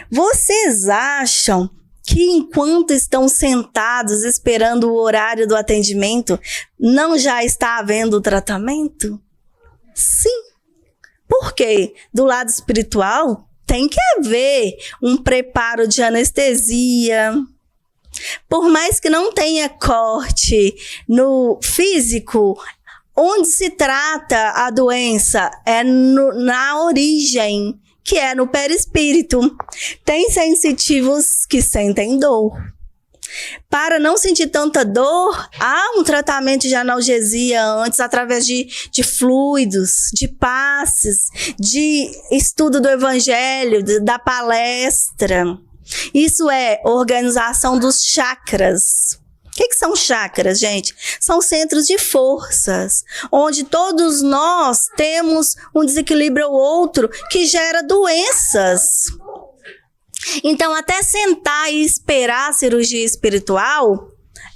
S1: Vocês acham que enquanto estão sentados esperando o horário do atendimento, não já está havendo tratamento? Sim. Por quê? Do lado espiritual, tem que haver um preparo de anestesia. Por mais que não tenha corte no físico, onde se trata a doença é na origem, que é no perispírito. Tem sensitivos que sentem dor. Para não sentir tanta dor, há um tratamento de analgesia antes, através de fluidos, de passes, de estudo do evangelho, da palestra. Isso é organização dos chakras. O que são chakras, gente? São centros de forças, onde todos nós temos um desequilíbrio ou outro que gera doenças. Então, até sentar e esperar a cirurgia espiritual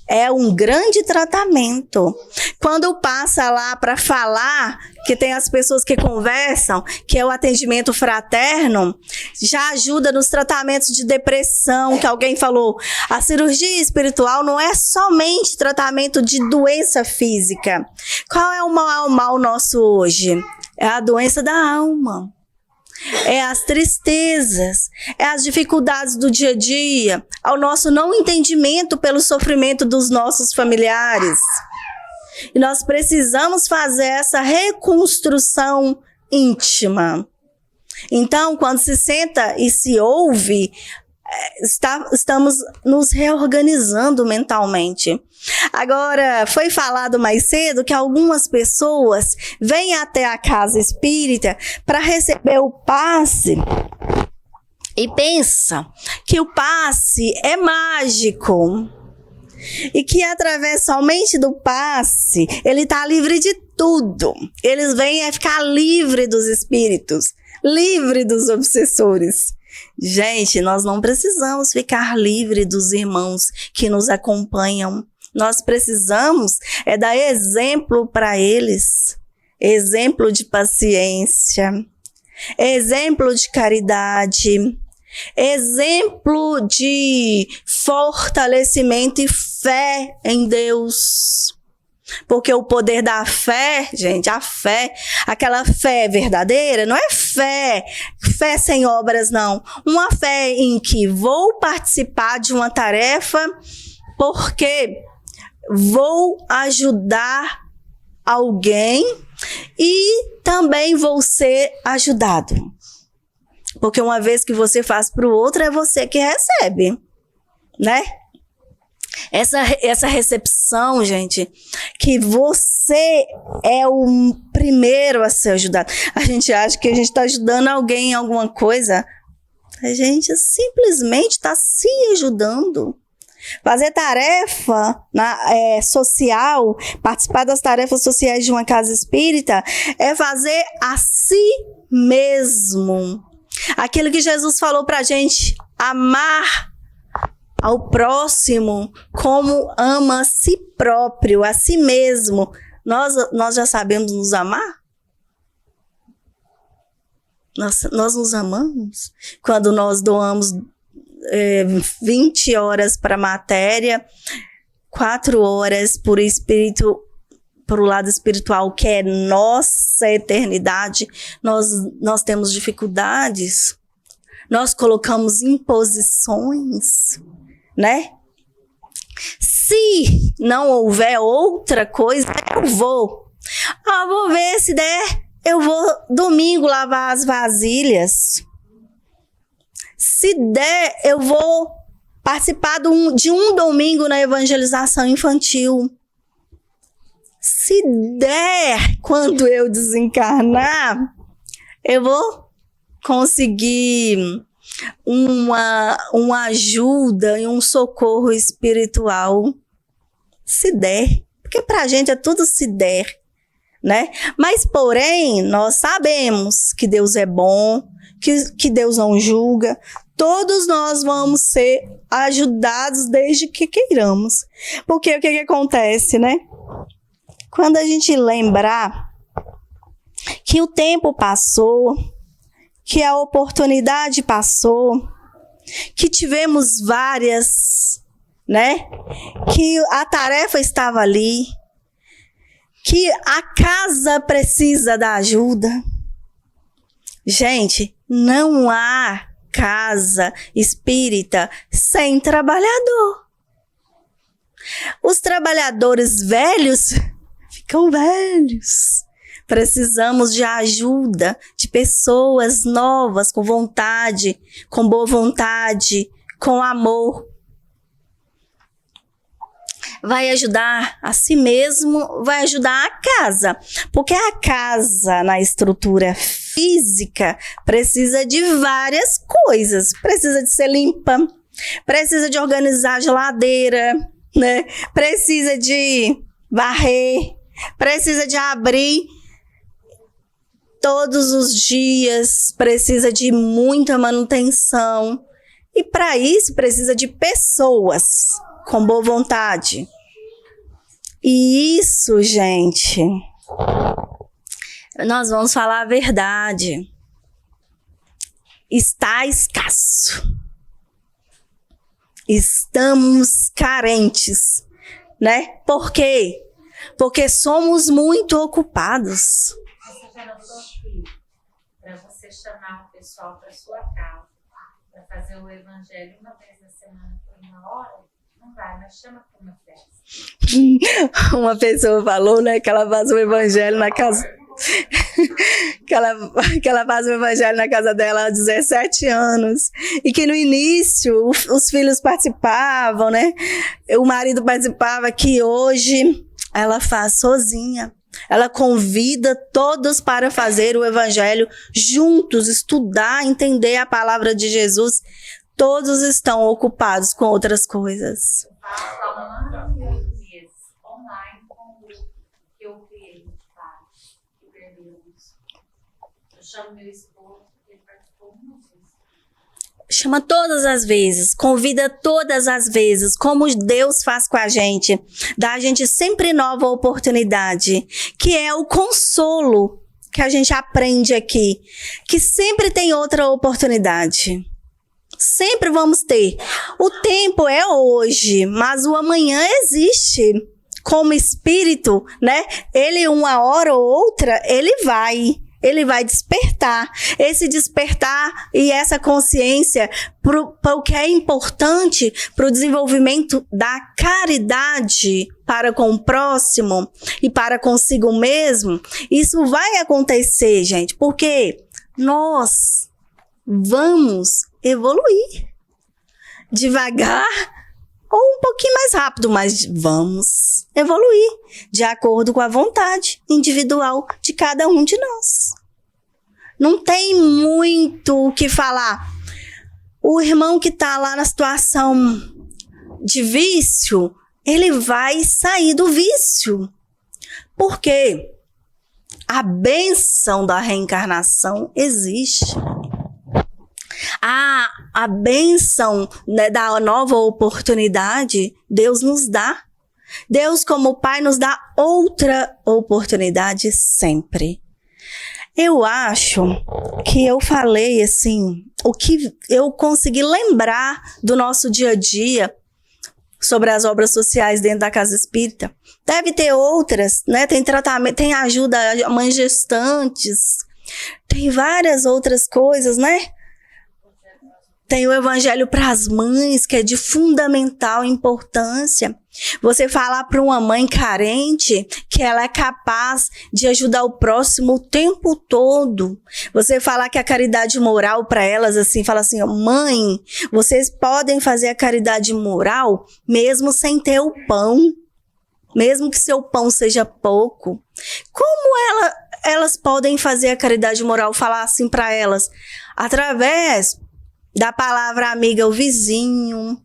S1: é um grande tratamento. Quando passa lá para falar, que tem as pessoas que conversam, que é o atendimento fraterno, já ajuda nos tratamentos de depressão, que alguém falou. A cirurgia espiritual não é somente tratamento de doença física. Qual é o maior mal nosso hoje? É a doença da alma. É as tristezas, é as dificuldades do dia a dia, ao nosso não entendimento pelo sofrimento dos nossos familiares. E nós precisamos fazer essa reconstrução íntima. Então, quando se senta e se ouve, estamos nos reorganizando mentalmente. Agora, foi falado mais cedo que algumas pessoas vêm até a casa espírita para receber o passe e pensa que o passe é mágico e que através somente do passe ele está livre de tudo. Eles vêm a ficar livre dos espíritos, livre dos obsessores. Gente, nós não precisamos ficar livre dos irmãos que nos acompanham. Nós precisamos dar exemplo para eles, exemplo de paciência, exemplo de caridade, exemplo de fortalecimento e fé em Deus. Porque o poder da fé, gente, a fé, aquela fé verdadeira, não é fé sem obras, não. Uma fé em que vou participar de uma tarefa porque vou ajudar alguém e também vou ser ajudado. Porque uma vez que você faz para o outro, é você que recebe, né? Essa recepção, gente, que você é o primeiro a ser ajudado. A gente acha que a gente está ajudando alguém em alguma coisa. A gente simplesmente está se ajudando. Fazer tarefa social, participar das tarefas sociais de uma casa espírita, é fazer a si mesmo. Aquilo que Jesus falou pra gente, amar ao próximo como ama a si próprio, a si mesmo. Nós já sabemos nos amar? Nós nos amamos? Quando nós doamos 20 horas para a matéria, 4 horas por espírito, para o lado espiritual, que é nossa eternidade, nós temos dificuldades, nós colocamos imposições, né? Se não houver outra coisa, eu vou ver se der, eu vou domingo lavar as vasilhas. Se der, eu vou participar de um domingo na evangelização infantil. Se der, quando eu desencarnar, eu vou conseguir uma ajuda e um socorro espiritual. Se der. Porque pra gente é tudo se der, né? Mas, porém, nós sabemos que Deus é bom, que Deus não julga. Todos nós vamos ser ajudados desde que queiramos. Porque o que acontece, né? Quando a gente lembrar que o tempo passou, que a oportunidade passou, que tivemos várias, né? Que a tarefa estava ali, que a casa precisa da ajuda. Gente, não há casa espírita sem trabalhador. Os trabalhadores velhos ficam velhos. Precisamos de ajuda de pessoas novas, com vontade, com boa vontade, com amor. Vai ajudar a si mesmo, vai ajudar a casa. Porque a casa, na estrutura física, precisa de várias coisas. Precisa de ser limpa, precisa de organizar a geladeira, né? Precisa de varrer, precisa de abrir todos os dias, precisa de muita manutenção. E para isso precisa de pessoas com boa vontade. E isso, gente, nós vamos falar a verdade, está escasso. Estamos carentes, né? Por quê? Porque somos muito ocupados.
S2: Você já notou que para você chamar o pessoal para sua casa, para fazer o evangelho uma vez na semana por 1 hora, não vai, mas chama para uma festa.
S1: Uma pessoa falou, né, que ela faz o evangelho na casa... que ela faz o evangelho na casa dela há 17 anos. E que no início os filhos participavam, né? O marido participava, que hoje ela faz sozinha. Ela convida todos para fazer o evangelho juntos, estudar, entender a palavra de Jesus. Todos estão ocupados com outras coisas.
S2: Faço há 1 ano e 8 meses, online, com o grupo que eu criei de pais que perderam isso. Eu chamo meu esposo, ele participou muitas vezes.
S1: Chama todas as vezes, convida todas as vezes, como Deus faz com a gente, dá a gente sempre nova oportunidade, que é o consolo que a gente aprende aqui, que sempre tem outra oportunidade. Sempre vamos ter. O tempo é hoje, mas o amanhã existe. Como espírito, né? Ele, 1 hora ou outra, ele vai despertar. Esse despertar e essa consciência para o que é importante para o desenvolvimento da caridade para com o próximo e para consigo mesmo, isso vai acontecer, gente, porque nós vamos evoluir devagar ou um pouquinho mais rápido, mas vamos evoluir de acordo com a vontade individual de cada um de nós. Não tem muito o que falar. O irmão que está lá na situação de vício, ele vai sair do vício. Por quê? A bênção da reencarnação existe. A bênção, né, da nova oportunidade, Deus nos dá. Deus, como Pai, nos dá outra oportunidade sempre. Eu acho que eu falei, assim, o que eu consegui lembrar do nosso dia a dia sobre as obras sociais dentro da Casa Espírita. Deve ter outras, né? Tem tratamento, tem ajuda a mães gestantes, tem várias outras coisas, né? Tem o evangelho para as mães, que é de fundamental importância. Você falar para uma mãe carente que ela é capaz de ajudar o próximo o tempo todo. Você falar que a caridade moral para elas, assim, fala assim, mãe, vocês podem fazer a caridade moral mesmo sem ter o pão. Mesmo que seu pão seja pouco. Como elas podem fazer a caridade moral? Falar assim para elas, através da palavra amiga ao vizinho,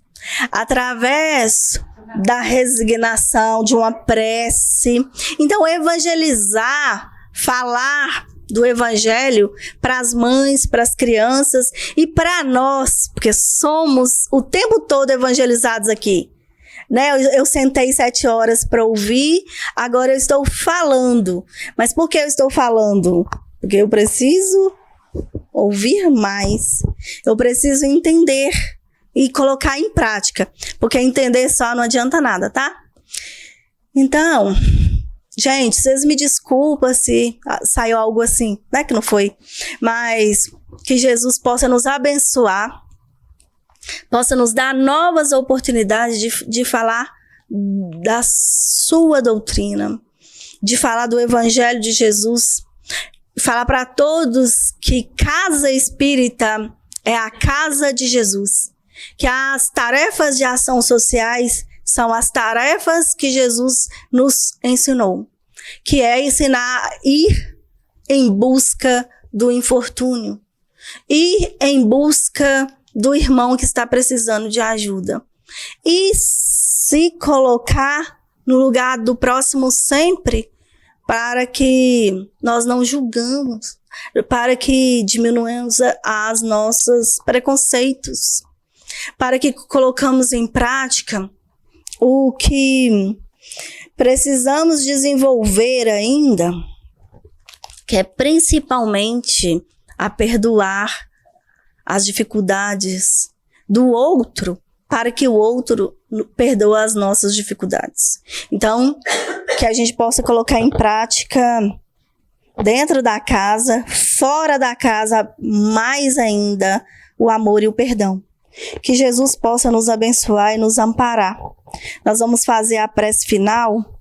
S1: através da resignação, de uma prece. Então, evangelizar, falar do evangelho para as mães, para as crianças e para nós, porque somos o tempo todo evangelizados aqui. Né? Eu sentei 7 horas para ouvir, agora eu estou falando. Mas por que eu estou falando? Porque eu preciso ouvir mais. Eu preciso entender e colocar em prática. Porque entender só não adianta nada, tá? Então, gente, vocês me desculpem se saiu algo assim, né? Que não foi. Mas que Jesus possa nos abençoar, possa nos dar novas oportunidades de falar da sua doutrina, de falar do Evangelho de Jesus, falar para todos que Casa Espírita é a casa de Jesus, que as tarefas de ação sociais são as tarefas que Jesus nos ensinou, que é ensinar a ir em busca do infortúnio, ir em busca do irmão que está precisando de ajuda. E se colocar no lugar do próximo sempre, para que nós não julgamos, para que diminuamos as nossos preconceitos, para que colocamos em prática o que precisamos desenvolver ainda, que é principalmente a perdoar as dificuldades do outro, para que o outro perdoe as nossas dificuldades. Então, que a gente possa colocar em prática dentro da casa, fora da casa, mais ainda, o amor e o perdão. Que Jesus possa nos abençoar e nos amparar. Nós vamos fazer a prece final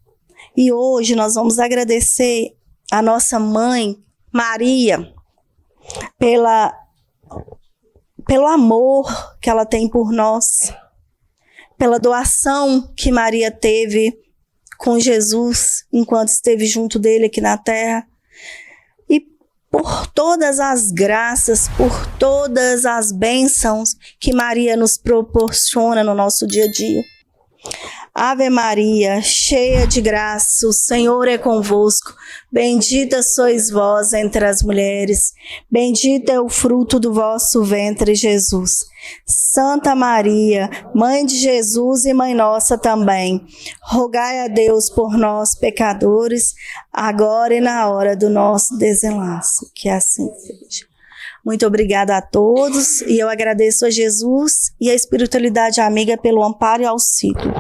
S1: e hoje nós vamos agradecer a nossa mãe, Maria, pelo amor que ela tem por nós, pela doação que Maria teve com Jesus enquanto esteve junto dele aqui na terra, e por todas as graças, por todas as bênçãos que Maria nos proporciona no nosso dia a dia. Ave Maria, cheia de graça, o Senhor é convosco. Bendita sois vós entre as mulheres, bendito é o fruto do vosso ventre, Jesus. Santa Maria, Mãe de Jesus e Mãe nossa também, rogai a Deus por nós, pecadores, agora e na hora do nosso desenlace. Que assim seja. Muito obrigada a todos e eu agradeço a Jesus e a espiritualidade amiga pelo amparo e auxílio.